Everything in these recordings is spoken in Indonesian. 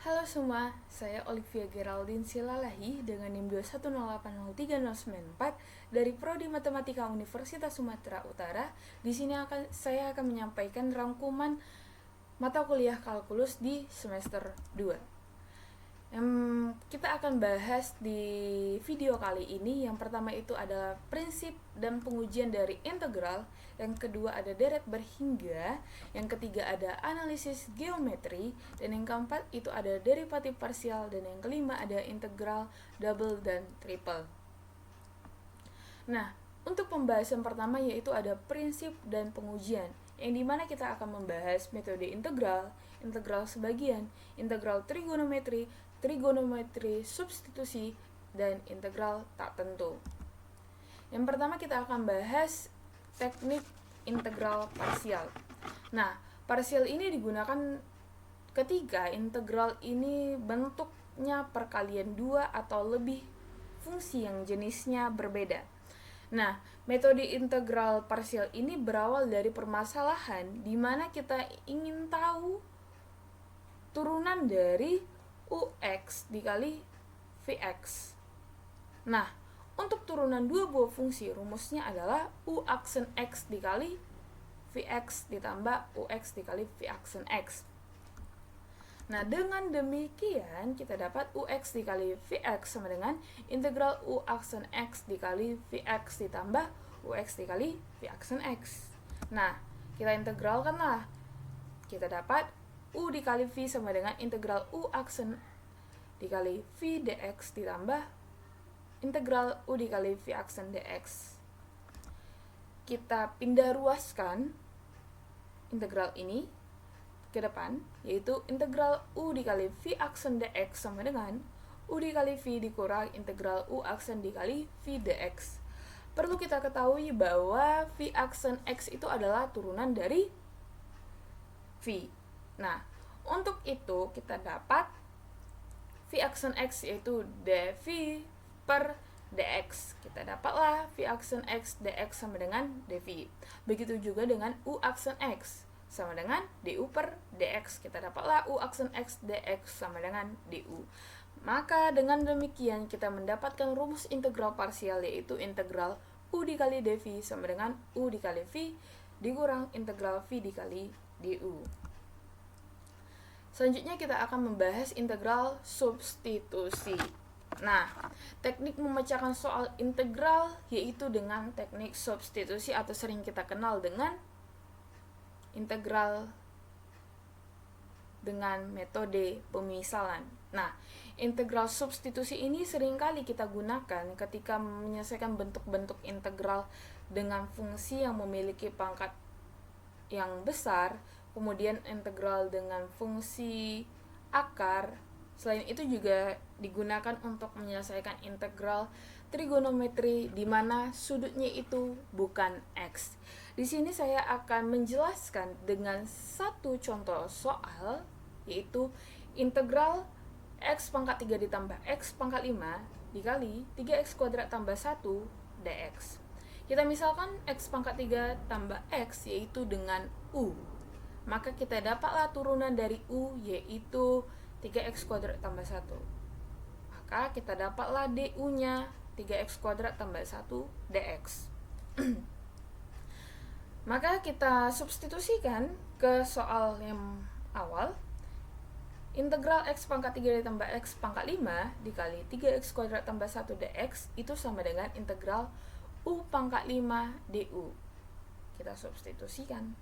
Halo semua, saya Olivia Geraldine Silalahi dengan NIM 210803094 dari Prodi Matematika Universitas Sumatera Utara. Di sini saya akan menyampaikan rangkuman mata kuliah kalkulus di semester 2. Kita akan bahas di video kali ini. Yang pertama itu adalah prinsip dan pengujian dari integral. Yang kedua ada deret berhingga. Yang ketiga ada analisis geometri. Dan yang keempat itu ada derivatif parsial. Dan yang kelima ada integral double dan triple. Nah, untuk pembahasan pertama yaitu ada prinsip dan pengujian, yang dimana kita akan membahas metode integral, integral sebagian, integral trigonometri, trigonometri substitusi, dan integral tak tentu. Yang pertama kita akan bahas teknik integral parsial. Nah, parsial ini digunakan ketika integral ini bentuknya perkalian dua atau lebih fungsi yang jenisnya berbeda. Nah, metode integral parsial ini berawal dari permasalahan di mana kita ingin tahu turunan dari UX dikali VX. Nah, untuk turunan dua buah fungsi, rumusnya adalah U aksen X dikali VX ditambah UX dikali V aksen X. Nah, dengan demikian kita dapat UX dikali VX sama dengan integral U aksen X dikali VX ditambah UX dikali V aksen X. Nah, kita integralkan lah. Kita dapat U dikali V sama dengan integral U aksen dikali V dx ditambah integral U dikali V aksen dx. Kita pindah ruaskan integral ini ke depan, yaitu integral U dikali V aksen dx sama dengan U dikali V dikurang integral U aksen dikali V dx. Perlu kita ketahui bahwa V aksen X itu adalah turunan dari V. Nah, untuk itu kita dapat V aksen X yaitu dV per dx. Kita dapatlah V aksen X dx sama dengan dV. Begitu juga dengan U aksen X sama dengan du per dx. Kita dapatlah U aksen X dx sama dengan du. Maka dengan demikian kita mendapatkan rumus integral parsial, yaitu integral U dikali dV sama dengan U dikali V dikurang integral V dikali du. Selanjutnya kita akan membahas integral substitusi. Nah, teknik memecahkan soal integral yaitu dengan teknik substitusi atau sering kita kenal dengan integral dengan metode pemisalan. Nah, integral substitusi ini seringkali kita gunakan ketika menyelesaikan bentuk-bentuk integral dengan fungsi yang memiliki pangkat yang besar, kemudian integral dengan fungsi akar. Selain itu juga digunakan untuk menyelesaikan integral trigonometri di mana sudutnya itu bukan X. Di sini saya akan menjelaskan dengan satu contoh soal, yaitu integral X pangkat 3 ditambah X pangkat 5 dikali 3X kuadrat tambah 1 dx. Kita misalkan X pangkat 3 tambah X yaitu dengan U. Maka kita dapatlah turunan dari U yaitu 3x kuadrat tambah 1. Maka kita dapatlah du-nya 3x kuadrat tambah 1 dx. Maka kita substitusikan ke soal yang awal. Integral x pangkat 3 ditambah x pangkat 5 dikali 3x kuadrat tambah 1 dx itu sama dengan integral U pangkat 5 du. Kita substitusikan.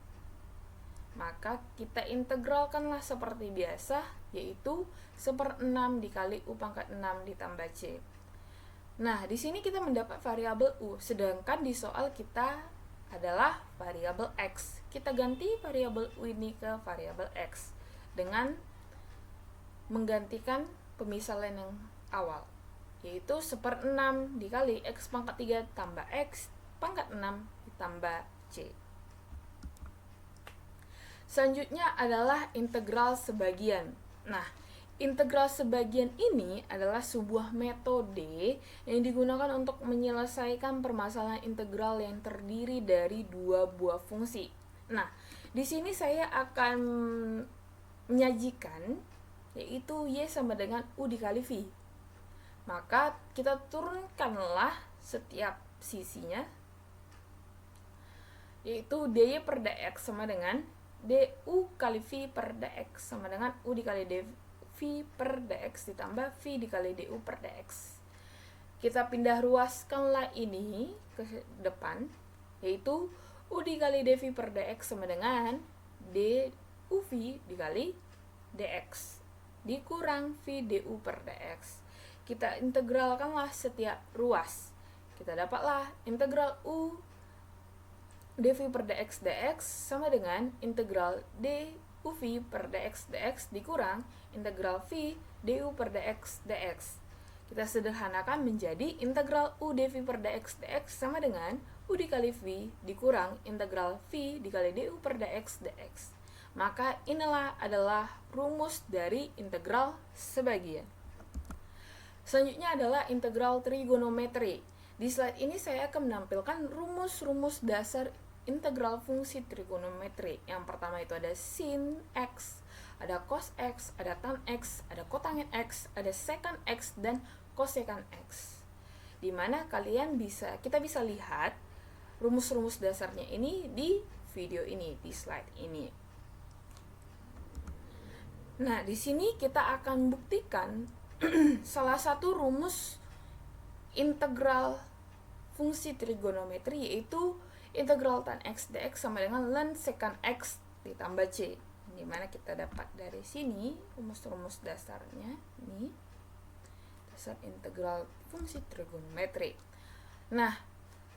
Maka kita integralkanlah seperti biasa, yaitu 1/6 dikali U pangkat 6 ditambah C. Nah, di sini kita mendapat variabel U, sedangkan di soal kita adalah variabel X. Kita ganti variabel U ini ke variabel X dengan menggantikan pemisalan yang awal, yaitu 1/6 dikali X pangkat 3 tambah X pangkat 6 ditambah C. Selanjutnya adalah integral sebagian. Nah, integral sebagian ini adalah sebuah metode yang digunakan untuk menyelesaikan permasalahan integral yang terdiri dari dua buah fungsi. Nah, di sini saya akan menyajikan yaitu Y sama dengan U dikali V. Maka kita turunkanlah setiap sisinya, yaitu dy per dx sama dengan du kali v per dx sama dengan u dikali dv per dx ditambah v dikali du per dx. Kita pindah ruaskanlah ini ke depan, yaitu u dikali dv per dx sama dengan duv dikali dx dikurang v du per dx. Kita integralkanlah setiap ruas. Kita dapatlah integral u dv per dx sama dengan integral duv per dx dikurang integral v du per dx. Kita sederhanakan menjadi integral u dv per dx sama dengan u dikali v dikurang integral v dikali du per dx. Maka inilah adalah rumus dari integral sebagian. Selanjutnya adalah integral trigonometri. Di slide ini saya akan menampilkan rumus-rumus dasar integral fungsi trigonometri. Yang pertama itu ada sin x, ada cos x, ada tan x, ada kotangit x, ada secant x, dan kosekant x. Dimana kita bisa lihat rumus-rumus dasarnya ini di video ini, di slide ini. Nah, di sini kita akan buktikan salah satu rumus integral fungsi trigonometri, yaitu integral tan x dx sama dengan ln secant x ditambah c. Dimana kita dapat dari sini rumus-rumus dasarnya ini, dasar integral fungsi trigonometri. Nah,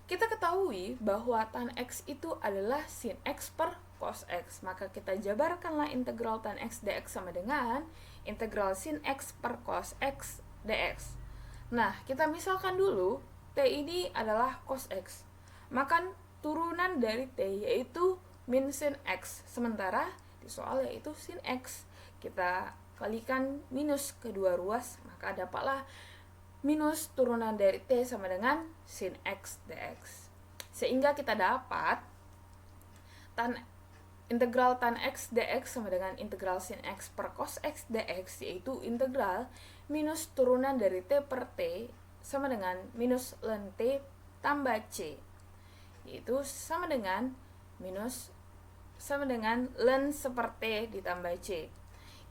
kita ketahui bahwa tan x itu adalah sin x per cos x. Maka kita jabarkanlah integral tan x dx sama dengan integral sin x per cos x dx. Nah, kita misalkan dulu t ini adalah cos x. Maka turunan dari t yaitu min sin x. Sementara di soal yaitu sin x. Kita kalikan minus kedua ruas, maka dapatlah minus turunan dari t sama dengan sin x dx. Sehingga kita dapat integral tan x dx sama dengan integral sin x per cos x dx, yaitu integral minus turunan dari t per t sama dengan minus ln t tambah c, yaitu sama dengan ln seperti ditambah c.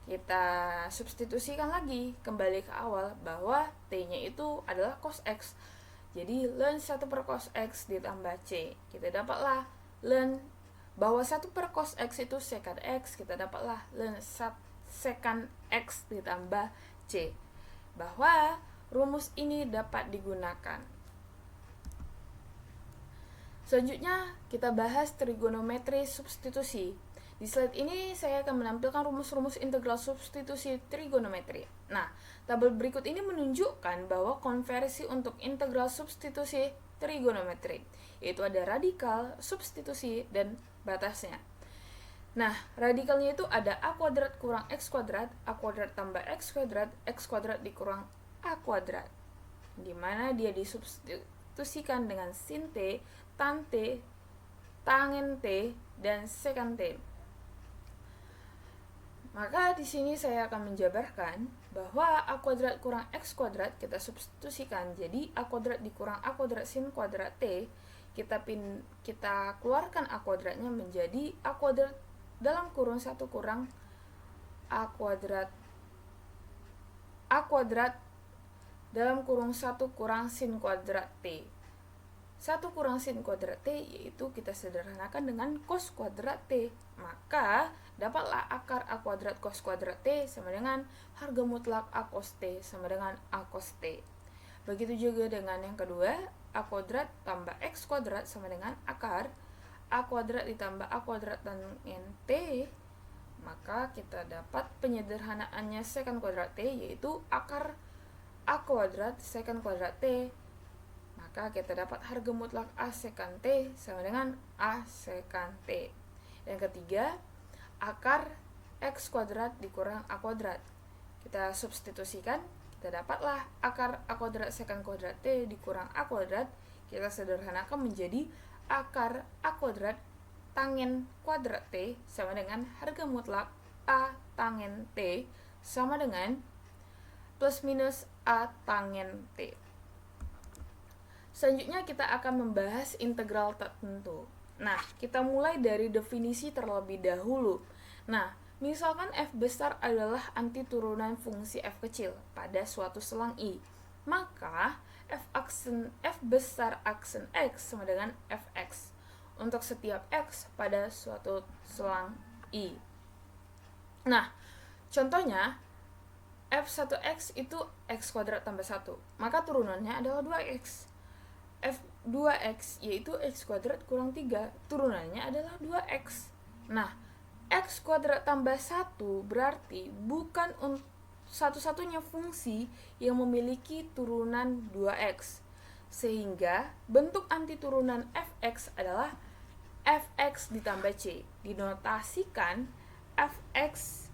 Kita substitusikan lagi kembali ke awal bahwa t-nya itu adalah cos x. Jadi ln 1 per cos x ditambah c. Kita dapatlah ln bahwa 1 per cos x itu secant x. Kita dapatlah ln secant x ditambah c. Bahwa rumus ini dapat digunakan. Selanjutnya kita bahas trigonometri substitusi. Di slide ini saya akan menampilkan rumus-rumus integral substitusi trigonometri. Nah, tabel berikut ini menunjukkan bahwa konversi untuk integral substitusi trigonometri, yaitu ada radikal, substitusi, dan batasnya. Nah, radikalnya itu ada a kuadrat kurang x kuadrat, a kuadrat tambah x kuadrat dikurang a kuadrat, dimana dia disubstitusikan dengan sin t, tan t, tangen t, dan secant t. Maka di sini saya akan menjabarkan bahwa a kuadrat kurang x kuadrat kita substitusikan jadi a kuadrat dikurang a kuadrat sin kuadrat t. Kita keluarkan a kuadratnya menjadi a kuadrat dalam kurung 1 kurang a kuadrat dalam kurung 1 kurang sin kuadrat t. 1 kurang sin kuadrat t yaitu kita sederhanakan dengan cos kuadrat t. Maka dapatlah akar a kuadrat cos kuadrat t sama dengan harga mutlak a cos t sama dengan a cos t. Begitu juga dengan yang kedua, a kuadrat tambah x kuadrat sama dengan akar a kuadrat ditambah a kuadrat tangen t. Maka kita dapat penyederhanaannya secant kuadrat t yaitu akar a kuadrat secant kuadrat t. Maka kita dapat harga mutlak a secant t sama dengan a secant t. Dan ketiga, akar x kuadrat dikurang a kuadrat. Kita substitusikan, kita dapatlah akar a kuadrat secant kuadrat t dikurang a kuadrat. Kita sederhanakan menjadi akar a kuadrat tangen kuadrat t sama dengan harga mutlak a tangen t sama dengan plus minus A tangen T. Selanjutnya kita akan membahas integral tertentu. Nah, kita mulai dari definisi terlebih dahulu. Nah, misalkan f besar adalah antiturunan fungsi f kecil pada suatu selang I, maka f besar aksen x sama dengan fx untuk setiap x pada suatu selang I. Nah, contohnya f1x itu x kuadrat tambah 1, maka turunannya adalah 2x. f2x yaitu x kuadrat kurang 3, turunannya adalah 2x. Nah, x kuadrat tambah 1 berarti bukan satu-satunya fungsi yang memiliki turunan 2x, sehingga bentuk antiturunan fx adalah fx ditambah c. Dinotasikan fx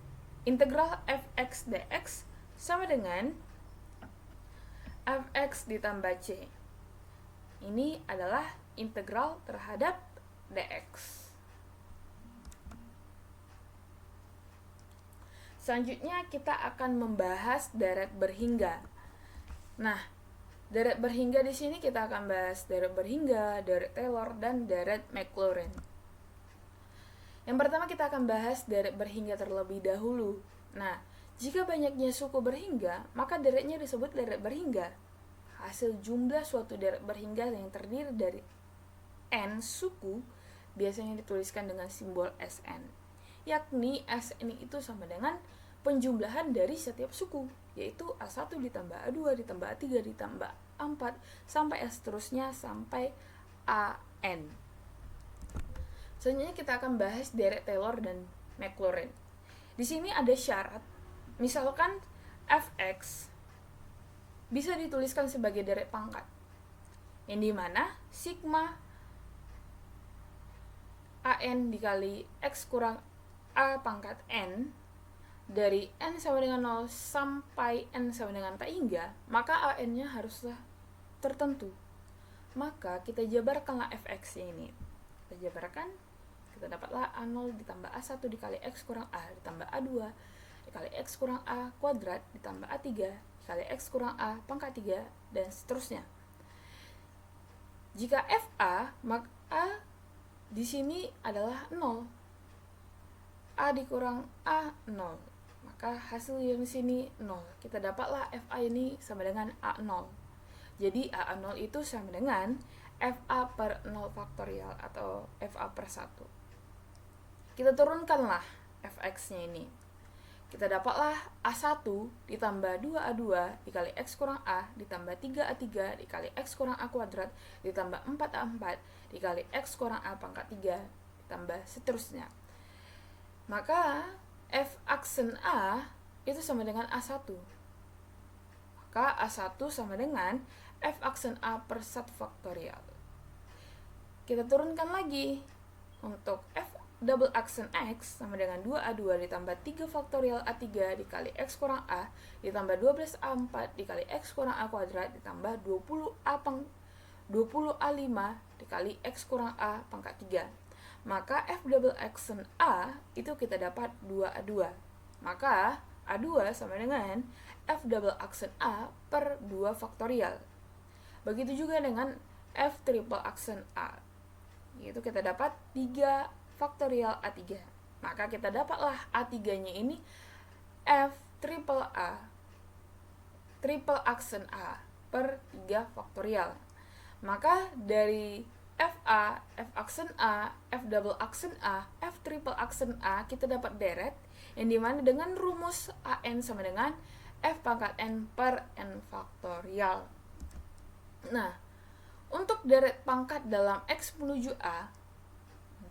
integral fx dx sama dengan fx ditambah c. Ini adalah integral terhadap dx. Selanjutnya kita akan membahas deret berhingga. Nah, deret berhingga di sini kita akan bahas deret berhingga, deret Taylor, dan deret Maclaurin. Yang pertama kita akan bahas deret berhingga terlebih dahulu. Nah, jika banyaknya suku berhingga, maka deretnya disebut deret berhingga. Hasil jumlah suatu deret berhingga yang terdiri dari n suku biasanya dituliskan dengan simbol Sn, yakni Sn itu sama dengan penjumlahan dari setiap suku, yaitu A1 ditambah A2 ditambah A3 ditambah A4 sampai seterusnya sampai An. Selanjutnya kita akan bahas deret Taylor dan Maclaurin. Di sini ada syarat, misalkan fx bisa dituliskan sebagai deret pangkat, yang dimana sigma an dikali x kurang a pangkat n dari n sama dengan 0 sampai n sama dengan tak hingga, maka an-nya haruslah tertentu. Maka kita jabarkanlah fx-nya ini. Kita jabarkan, kita dapatlah a0 ditambah a1 dikali x kurang a ditambah a2 dikali x kurang a kuadrat ditambah a3 dikali x kurang a pangkat 3 dan seterusnya. Jika fa, maka di sini adalah 0. A dikurang a 0. Maka hasil yang di sini 0. Kita dapatlah fa ini sama dengan a0. Jadi a0 itu sama dengan fa per 0 faktorial atau fa per 1. Kita turunkanlah fx-nya ini. Kita dapatlah A1 ditambah 2A2 dikali X kurang A ditambah 3A3 dikali X kurang A kuadrat ditambah 4A4 dikali X kurang A pangkat 3 ditambah seterusnya. Maka F aksen A itu sama dengan A1. Maka A1 sama dengan F aksen A per 1 faktorial. Kita turunkan lagi untuk F double aksen X sama dengan 2A2 ditambah 3 faktorial A3 dikali X kurang A ditambah 12A4 dikali X kurang A kuadrat ditambah 20A5 dikali X kurang A pangkat 3. Maka F double aksen A itu kita dapat 2A2. Maka A2 sama dengan F double aksen A per 2 faktorial. Begitu juga dengan F triple aksen A. Yaitu kita dapat 3 faktorial A3. Maka kita dapatlah A3-nya ini F triple A triple aksen A per 3 faktorial. Maka dari FA, F aksen A, F double aksen A, F triple aksen A kita dapat deret yang dimana dengan rumus AN sama dengan F pangkat N per N faktorial. Nah, untuk deret pangkat dalam X menuju A,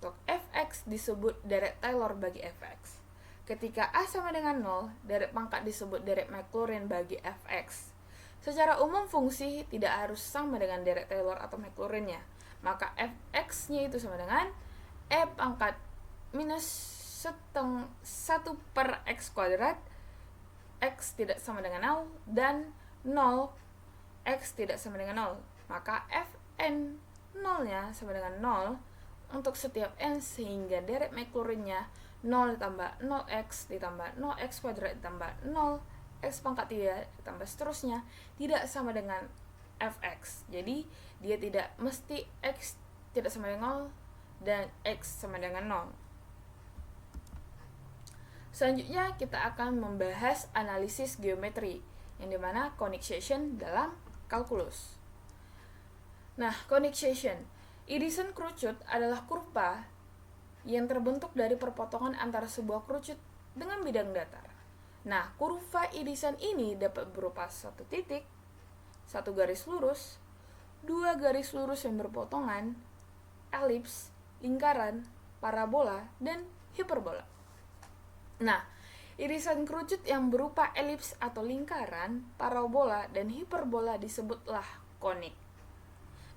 untuk fx disebut deret Taylor bagi fx. Ketika A sama dengan 0, deret pangkat disebut deret Maclaurin bagi fx. Secara umum fungsi tidak harus sama dengan deret Taylor atau Maclaurin-nya. Maka fx-nya itu sama dengan e pangkat minus 1 per x kuadrat, x tidak sama dengan 0, dan 0, x tidak sama dengan 0. Maka fn 0-nya sama dengan 0 untuk setiap n, sehingga deret Maclaurin-nya 0 ditambah 0x ditambah 0x kuadrat ditambah 0x pangkat 3 ditambah seterusnya tidak sama dengan fx. Jadi dia tidak mesti x tidak sama dengan 0 dan x sama dengan 0. Selanjutnya kita akan membahas analisis geometri, yang dimana conic section dalam kalkulus. Nah, conic section, irisan kerucut adalah kurva yang terbentuk dari perpotongan antara sebuah kerucut dengan bidang datar. Nah, kurva irisan ini dapat berupa satu titik, satu garis lurus, dua garis lurus yang berpotongan, elips, lingkaran, parabola, dan hiperbola. Nah, irisan kerucut yang berupa elips atau lingkaran, parabola, dan hiperbola disebutlah konik.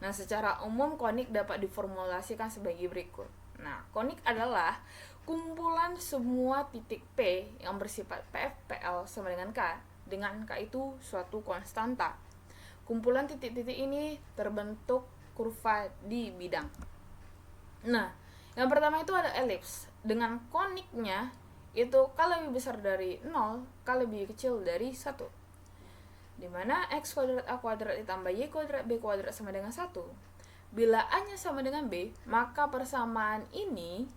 Nah, secara umum konik dapat diformulasikan sebagai berikut. Nah, konik adalah kumpulan semua titik P yang bersifat PF/PL sama dengan K, dengan K itu suatu konstanta. Kumpulan titik-titik ini terbentuk kurva di bidang. Nah, yang pertama itu ada elips. Dengan koniknya itu K lebih besar dari 0, K lebih kecil dari 1. Dimana x kuadrat A kuadrat ditambah Y kuadrat B kuadrat sama dengan 1. Bila A-nya sama dengan B, maka persamaan ini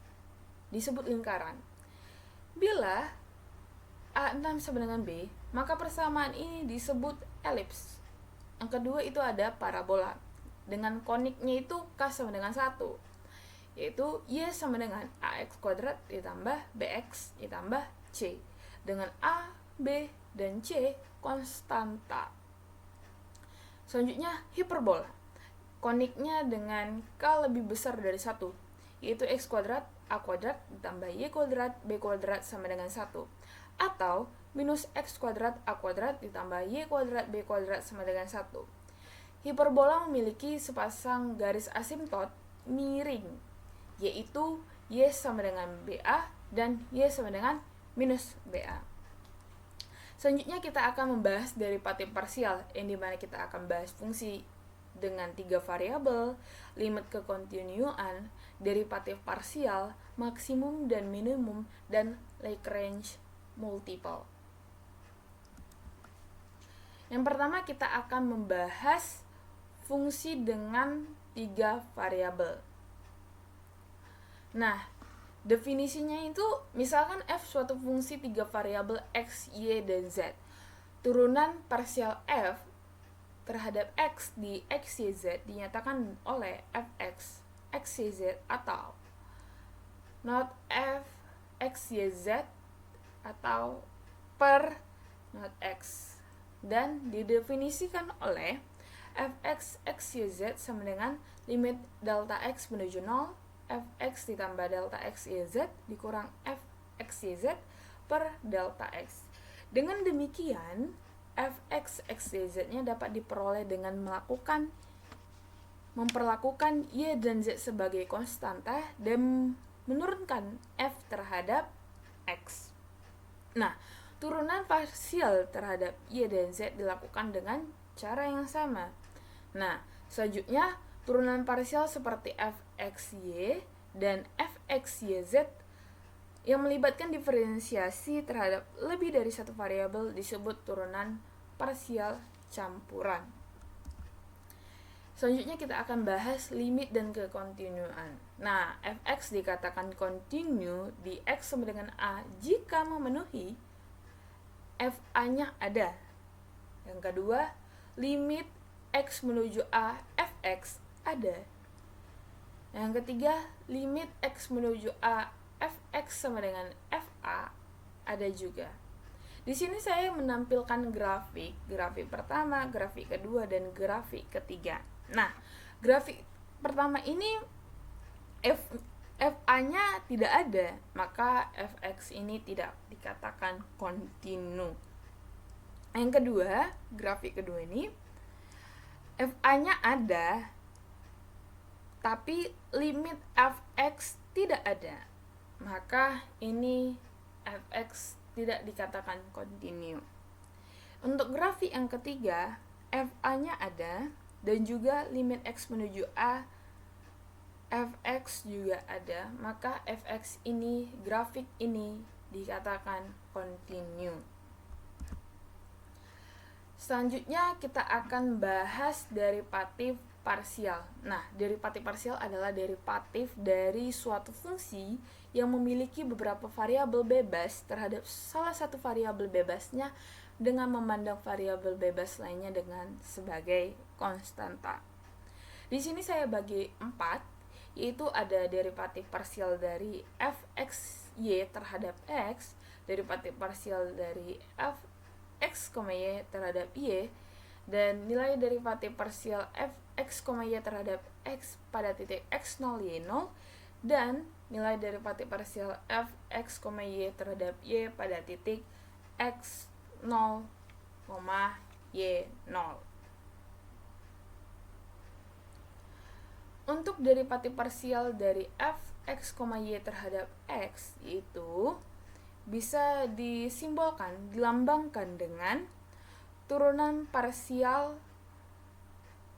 disebut lingkaran. Bila A6 sama dengan B, maka persamaan ini disebut elips. Yang kedua itu ada parabola. Dengan koniknya itu K sama dengan 1, yaitu Y sama dengan AX kuadrat ditambah BX ditambah C. Dengan A, B, dan C konstanta. Selanjutnya hiperbola. Koniknya dengan K lebih besar dari 1, yaitu X kuadrat A kuadrat ditambah Y kuadrat B kuadrat sama dengan 1. Atau minus X kuadrat A kuadrat ditambah Y kuadrat B kuadrat sama dengan 1. Hiperbola memiliki sepasang garis asimptot miring, yaitu Y sama dengan BA dan Y sama dengan minus BA. Selanjutnya kita akan membahas derivatif parsial, yang dimana kita akan bahas fungsi dengan 3 variabel, limit kekontinuan, derivatif parsial, maksimum dan minimum, dan Lagrange multiple. Yang pertama kita akan membahas fungsi dengan 3 variabel. Nah, definisinya itu misalkan f suatu fungsi 3 variabel x, y, dan z. Turunan parsial f terhadap x di x, y, z dinyatakan oleh fx, x, y, z atau not f, x, y, z atau per not x, dan didefinisikan oleh fx, x, y, z sama dengan limit delta x menuju 0, fx ditambah delta x, y, z dikurang fx, y, z per delta x. Dengan demikian, fx, x, y, z-nya dapat diperoleh dengan memperlakukan y dan z sebagai konstanta dan menurunkan f terhadap x. Nah, turunan parsial terhadap y dan z dilakukan dengan cara yang sama. Nah, selanjutnya turunan parsial seperti fxy dan fxyz yang melibatkan diferensiasi terhadap lebih dari satu variabel disebut turunan parsial campuran. Selanjutnya kita akan bahas limit dan kekontinuan. Nah, fx dikatakan kontinu di x sama dengan a jika memenuhi fa-nya ada. Yang kedua, limit x menuju a fx ada. Yang ketiga, limit x menuju a fx sama dengan fa ada juga. Di sini saya menampilkan grafik pertama, grafik kedua, dan grafik ketiga. Nah, grafik pertama ini fa-nya tidak ada, maka fx ini tidak dikatakan kontinu. Yang kedua, grafik kedua ini fa-nya ada, tapi limit fx tidak ada, maka ini fx tidak dikatakan kontinu. Untuk grafik yang ketiga, fa-nya ada dan juga limit x menuju a fx juga ada, maka fx ini, grafik ini dikatakan continue. Selanjutnya kita akan bahas derivatif parsial. Nah, derivatif parsial adalah derivatif dari suatu fungsi yang memiliki beberapa variabel bebas terhadap salah satu variabel bebasnya dengan memandang variabel bebas lainnya dengan sebagai konstanta. Di sini saya bagi 4, yaitu ada derivatif parsial dari fxy terhadap x, derivatif parsial dari fx, y terhadap y, dan nilai derivatif parsial fx, y terhadap x pada titik x0, y0, dan nilai derivatif parsial fx, y terhadap y pada titik x0, y0. Untuk derivatif parsial dari fx, y terhadap x itu bisa disimbolkan, dilambangkan dengan turunan parsial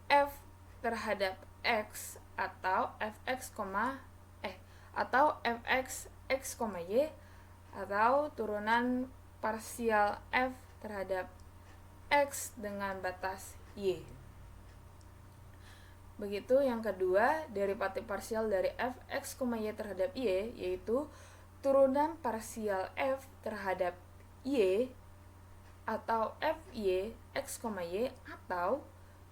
f terhadap x atau fx, atau fx, x, y, atau turunan parsial f terhadap x dengan batas y. Begitu yang kedua, derivatif parsial dari fx, y terhadap y, yaitu turunan parsial f terhadap y atau fy, x, y, atau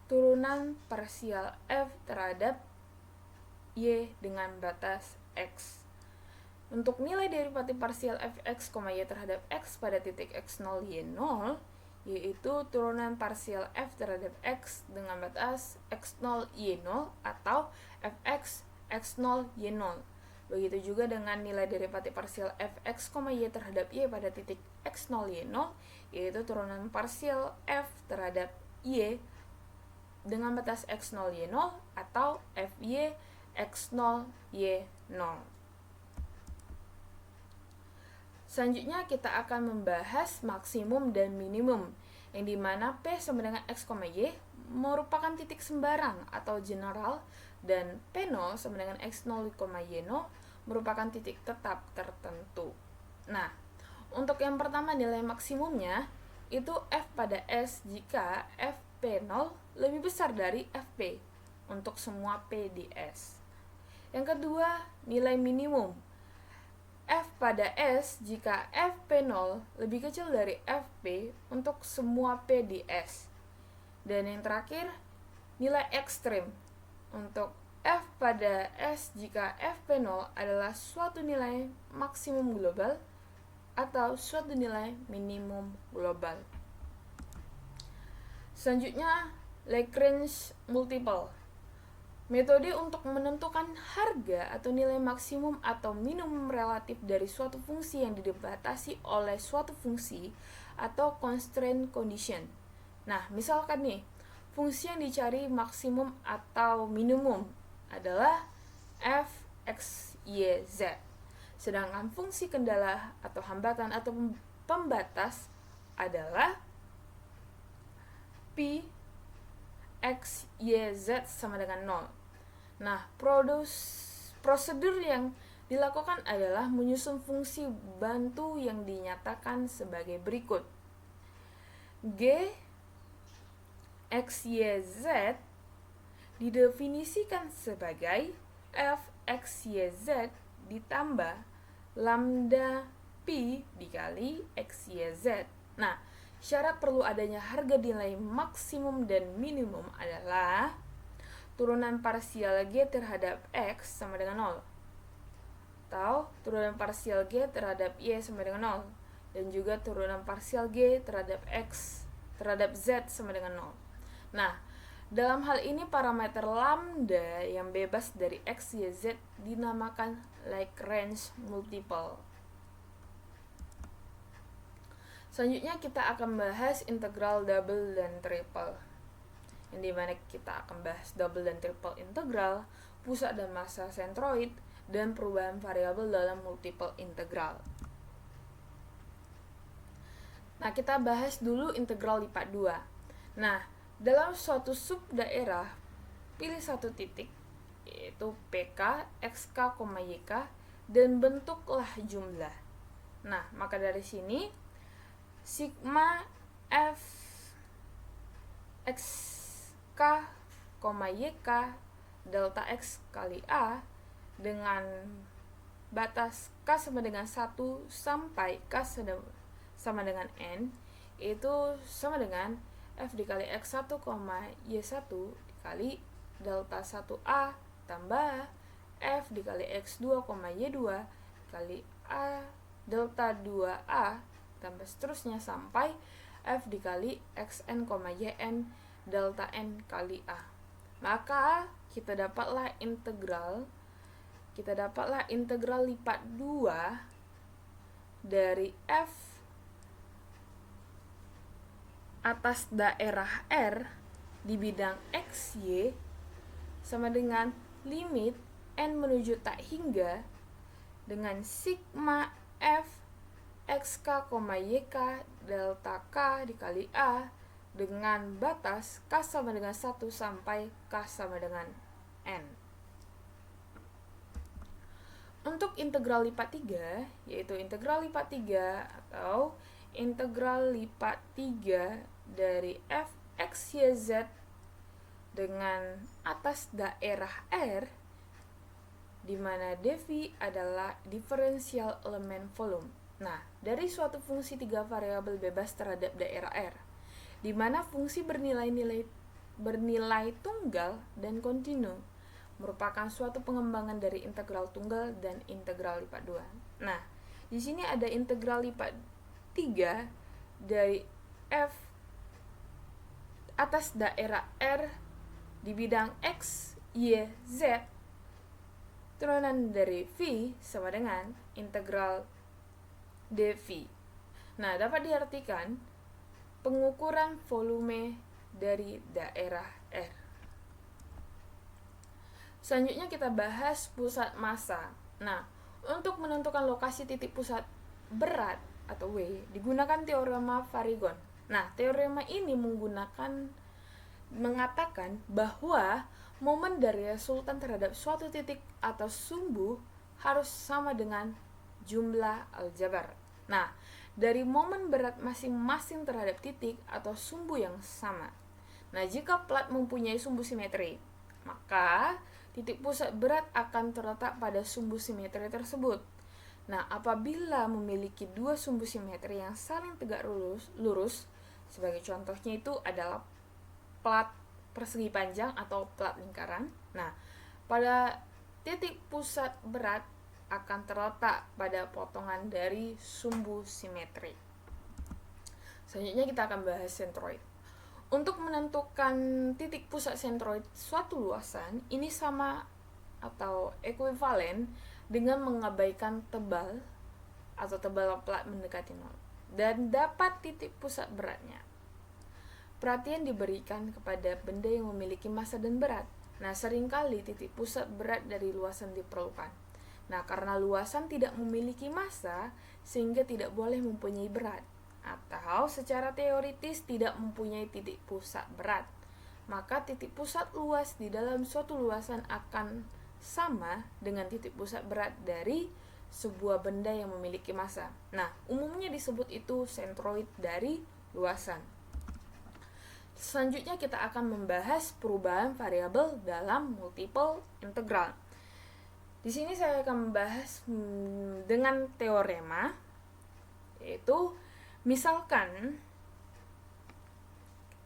turunan parsial f terhadap y dengan batas x. Untuk nilai derivatif parsial fx, y terhadap x pada titik x0, y0, yaitu turunan parsial f terhadap x dengan batas x0, y0 atau fx, x0, y0. Begitu juga dengan nilai derivatif parsial fx, y terhadap y pada titik x0, y0, yaitu turunan parsial f terhadap y dengan batas x0, y0 atau fy, x0, y0. Selanjutnya kita akan membahas maksimum dan minimum, yang dimana P sama dengan x, y merupakan titik sembarang atau general, dan P0 sama dengan x0, y0 merupakan titik tetap tertentu. Nah, untuk yang pertama nilai maksimumnya itu f pada s jika fp0 lebih besar dari fp untuk semua p di S. Yang kedua, nilai minimum f pada S jika fp0 lebih kecil dari fp untuk semua p di S. Dan yang terakhir, nilai ekstrim untuk f pada S jika fp0 adalah suatu nilai maksimum global atau suatu nilai minimum global. Selanjutnya, Lagrange multiple. Metode untuk menentukan harga atau nilai maksimum atau minimum relatif dari suatu fungsi yang dibatasi oleh suatu fungsi atau constraint condition. Nah, misalkan nih, fungsi yang dicari maksimum atau minimum adalah f, x, y, z. Sedangkan fungsi kendala atau hambatan atau pembatas adalah P, X, Y, Z sama dengan 0. Nah, prosedur yang dilakukan adalah menyusun fungsi bantu yang dinyatakan sebagai berikut. G, X, Y, Z didefinisikan sebagai F, X, Y, Z ditambah lambda P dikali X, Y, Z. Nah, syarat perlu adanya harga nilai maksimum dan minimum adalah turunan parsial G terhadap X sama dengan 0, atau turunan parsial G terhadap Y sama dengan 0, dan juga turunan parsial G terhadap X terhadap Z sama dengan 0. Nah, dalam hal ini parameter lambda yang bebas dari X, Y, Z dinamakan Lagrange multiple. Selanjutnya kita akan bahas integral double dan triple, yang dimana kita akan bahas double dan triple integral, pusat dan massa sentroid, dan perubahan variabel dalam multiple integral. Nah, kita bahas dulu integral lipat 2. Nah, dalam suatu sub daerah, pilih satu titik yaitu PK, XK, YK, dan bentuklah jumlah. Nah, maka dari sini sigma F XK, YK delta X kali A dengan batas K sama dengan 1 sampai K sama dengan N itu sama dengan F dikali X1, Y1 dikali delta 1A tambah F dikali X2, Y2 kali A delta 2A tambah seterusnya sampai F dikali Xn, Yn delta N kali A. Maka kita dapatlah integral lipat 2 dari F atas daerah R di bidang XY sama dengan limit N menuju tak hingga dengan sigma F XK, YK delta K dikali A dengan batas K sama dengan 1 sampai K sama dengan N. Untuk integral lipat 3, yaitu integral lipat 3 atau integral lipat 3 dari f x y z dengan atas daerah R, di mana dv adalah diferensial elemen volume. Nah, dari suatu fungsi 3 variabel bebas terhadap daerah R, di mana fungsi bernilai tunggal dan kontinu, merupakan suatu pengembangan dari integral tunggal dan integral lipat 2. Nah, di sini ada integral lipat 3 dari f atas daerah R di bidang X, Y, Z turunan dari V sama dengan integral dV. Nah, dapat diartikan pengukuran volume dari daerah R. Selanjutnya kita bahas pusat massa. Nah, untuk menentukan lokasi titik pusat berat atau W digunakan teorema Varigon. Nah, teorema ini mengatakan bahwa momen dari resultan terhadap suatu titik atau sumbu harus sama dengan jumlah aljabar. Nah, dari momen berat masing-masing terhadap titik atau sumbu yang sama. Nah, jika plat mempunyai sumbu simetri, maka titik pusat berat akan terletak pada sumbu simetri tersebut. Nah, apabila memiliki dua sumbu simetri yang saling tegak lurus, sebagai contohnya itu adalah plat persegi panjang atau plat lingkaran. Nah, pada titik pusat berat akan terletak pada potongan dari sumbu simetri. Selanjutnya kita akan bahas sentroid. Untuk menentukan titik pusat sentroid suatu luasan, ini sama atau ekuivalen dengan mengabaikan tebal plat mendekati 0 dan dapat titik pusat beratnya. Perhatian diberikan kepada benda yang memiliki massa dan berat. Nah, seringkali titik pusat berat dari luasan diperlukan. Nah, karena luasan tidak memiliki massa, sehingga tidak boleh mempunyai berat, atau secara teoritis tidak mempunyai titik pusat berat, maka titik pusat luas di dalam suatu luasan akan sama dengan titik pusat berat dari sebuah benda yang memiliki massa. Nah, umumnya disebut itu sentroid dari luasan. Selanjutnya kita akan membahas perubahan variabel dalam multiple integral. Di sini saya akan membahas dengan teorema, yaitu misalkan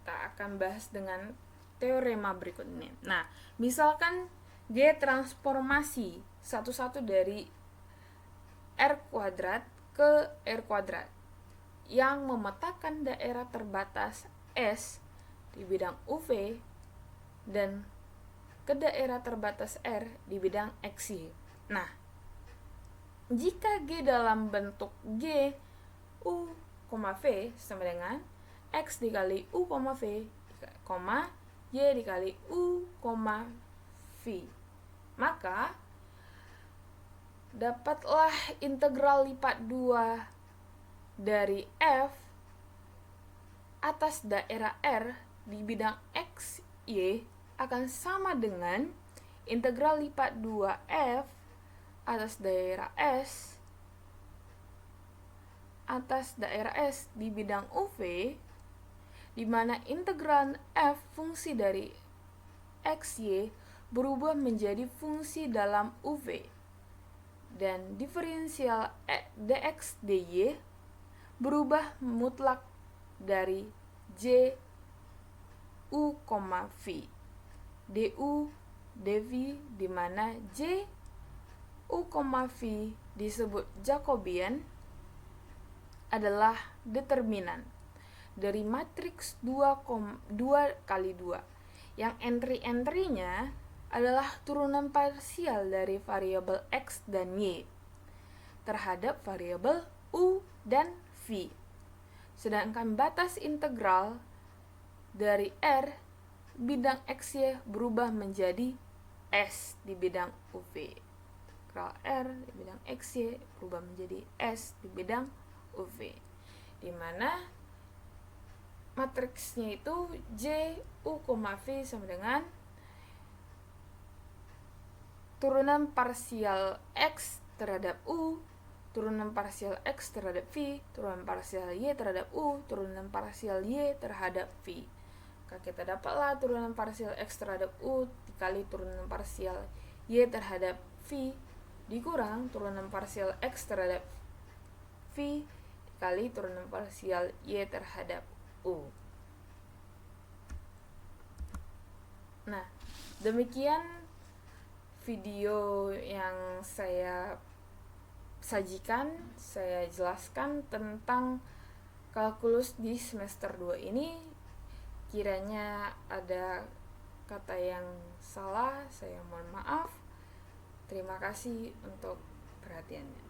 kita akan bahas dengan teorema berikut ini. Nah, misalkan G transformasi satu-satu dari R kuadrat ke R kuadrat yang memetakan daerah terbatas S di bidang UV dan ke daerah terbatas R di bidang XY. Nah, jika G dalam bentuk G U, V sama dengan X dikali U, V, Y dikali U, V, maka dapatlah integral lipat 2 dari F atas daerah R di bidang X, Y akan sama dengan integral lipat 2F atas daerah S di bidang UV, di mana integral F fungsi dari XY berubah menjadi fungsi dalam UV, dan diferensial dx dy berubah mutlak dari J U, V du dv, di mana J U, V disebut Jacobian adalah determinan dari matriks 2 kali 2 yang entry-entrynya adalah turunan parsial dari variabel X dan Y terhadap variabel U dan V. Sedangkan batas integral dari R bidang XY berubah menjadi S di bidang UV. Integral R di bidang XY berubah menjadi S di bidang UV, di mana matriksnya itu J U, V sama dengan turunan parsial X terhadap U, turunan parsial X terhadap V, turunan parsial Y terhadap U, turunan parsial Y terhadap V. Maka kita dapatlah turunan parsial X terhadap U dikali turunan parsial Y terhadap V dikurang turunan parsial X terhadap V dikali turunan parsial Y terhadap U. Nah, demikian video yang saya sajikan, saya jelaskan tentang kalkulus di semester 2 ini. Kiranya ada kata yang salah, saya mohon maaf. Terima kasih untuk perhatiannya.